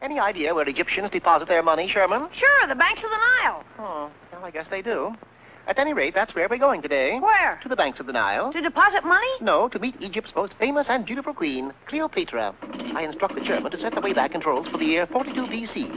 Any idea where Egyptians deposit their money, Sherman? Sure, the banks of the Nile. Oh, well, I guess they do. At any rate, that's where we're going today. Where? To the banks of the Nile. To deposit money? No, to meet Egypt's most famous and beautiful queen, Cleopatra. I instruct the chairman to set the Wayback Controls for the year 42 B.C.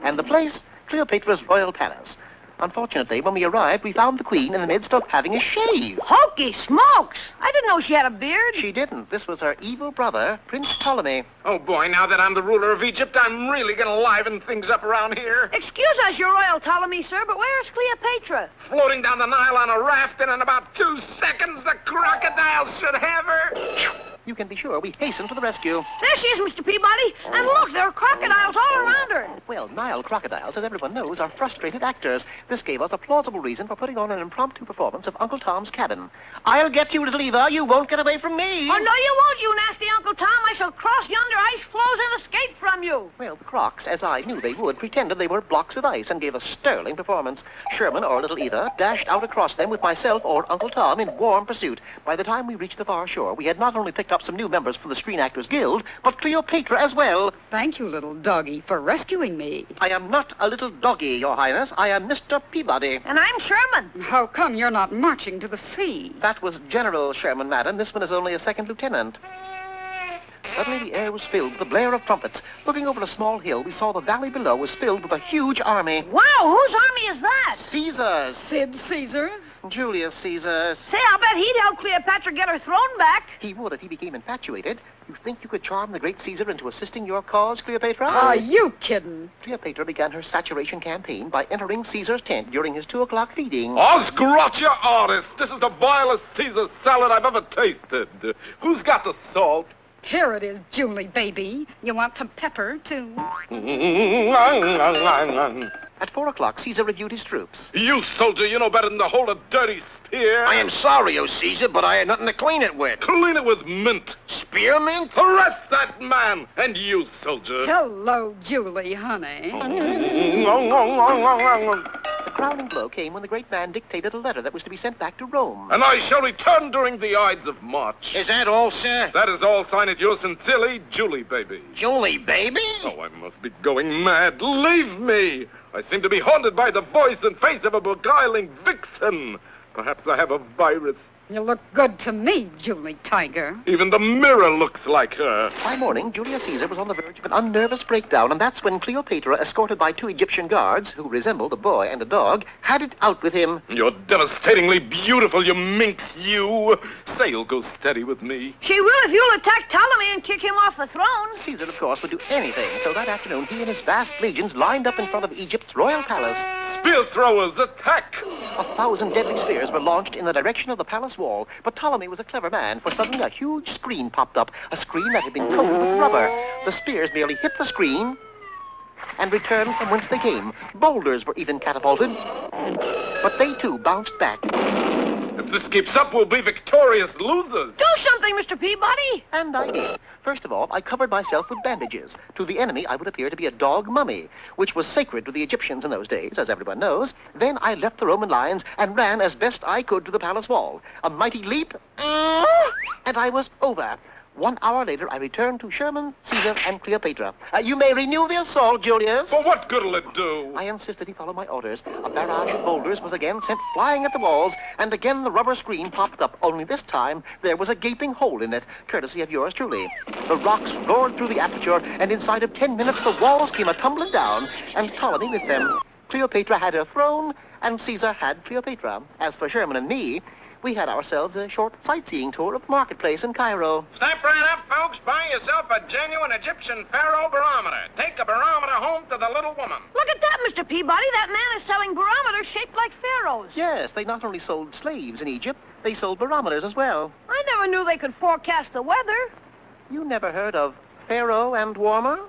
And the place, Cleopatra's royal palace. Unfortunately, when we arrived, we found the queen in the midst of having a shave. Hokey smokes! I didn't know she had a beard. She didn't. This was her evil brother, Prince Ptolemy. Oh, boy, now that I'm the ruler of Egypt, I'm really going to liven things up around here. Excuse us, your royal Ptolemy, sir, but where's Cleopatra? Floating down the Nile on a raft, and in about 2 seconds, the crocodiles should have her. You can be sure we hastened to the rescue. There she is, Mr. Peabody. And look, there are crocodiles all around her. Well, Nile crocodiles, as everyone knows, are frustrated actors. This gave us a plausible reason for putting on an impromptu performance of Uncle Tom's Cabin. I'll get you, little Eva. You won't get away from me. Oh, no, you won't, you nasty Uncle Tom. I shall cross yonder ice floes and escape from you. Well, the crocs, as I knew they would, pretended they were blocks of ice and gave a sterling performance. Sherman or little Eva dashed out across them with myself or Uncle Tom in warm pursuit. By the time we reached the far shore, we had not only picked up some new members from the Screen Actors Guild, but Cleopatra as well. Thank you, little doggy, for rescuing me. I am not a little doggy, Your Highness. I am Mr. Peabody. And I'm Sherman. How come you're not marching to the sea? That was General Sherman, madam. This one is only a second lieutenant. Suddenly the air was filled with the blare of trumpets. Looking over a small hill, we saw the valley below was filled with a huge army. Wow, whose army is that? Caesar's. Sid Caesar's? Julius Caesar's. Say, I'll bet he'd help Cleopatra get her throne back. He would if he became infatuated. You think you could charm the great Caesar into assisting your cause, Cleopatra? Are you kidding? Cleopatra began her saturation campaign by entering Caesar's tent during his 2 o'clock feeding. Oscrotcha artist! This is the vilest Caesar salad I've ever tasted. Who's got the salt? Here it is, Julie, baby. You want some pepper, too? At 4 o'clock, Caesar reviewed his troops. You, soldier, you know better than to hold a dirty spear. I am sorry, O Caesar, but I had nothing to clean it with. Clean it with mint. Spearmint? Arrest that man! And you, soldier. Hello, Julie, honey. The crowning blow came when the great man dictated a letter that was to be sent back to Rome. And I shall return during the Ides of March. Is that all, sir? That is all. Sign it yours sincerely, Julie, baby. Julie, baby? Oh, I must be going mad. Leave me. I seem to be haunted by the voice and face of a beguiling vixen. Perhaps I have a virus. You look good to me, Julie Tiger. Even the mirror looks like her. By morning, Julius Caesar was on the verge of an unnervous breakdown, and that's when Cleopatra, escorted by 2 Egyptian guards, who resembled a boy and a dog, had it out with him. You're devastatingly beautiful, you minx, you. Say you'll go steady with me. She will if you'll attack Ptolemy and kick him off the throne. Caesar, of course, would do anything, so that afternoon he and his vast legions lined up in front of Egypt's royal palace. Spear throwers, attack! 1,000 deadly spears were launched in the direction of the palace wall, but Ptolemy was a clever man, for suddenly a huge screen popped up, a screen that had been coated with rubber. The spears merely hit the screen and returned from whence they came. Boulders were even catapulted, but they too bounced back. If this keeps up, we'll be victorious losers. Do something, Mr. Peabody. And I did. First of all, I covered myself with bandages. To the enemy, I would appear to be a dog mummy, which was sacred to the Egyptians in those days, as everyone knows. Then I left the Roman lines and ran as best I could to the palace wall. A mighty leap, and I was over. 1 hour later, I returned to Sherman, Caesar, and Cleopatra. You may renew the assault, Julius. But what good'll it do? I insisted he follow my orders. A barrage of boulders was again sent flying at the walls, and again the rubber screen popped up, only this time there was a gaping hole in it, courtesy of yours truly. The rocks roared through the aperture, and inside of 10 minutes the walls came a-tumbling down, and Ptolemy with them. Cleopatra had her throne, and Caesar had Cleopatra. As for Sherman and me, we had ourselves a short sightseeing tour of the marketplace in Cairo. Step right up, folks. Buy yourself a genuine Egyptian pharaoh barometer. Take a barometer home to the little woman. Look at that, Mr. Peabody. That man is selling barometers shaped like pharaohs. Yes, they not only sold slaves in Egypt, they sold barometers as well. I never knew they could forecast the weather. You never heard of Pharaoh and Warmer?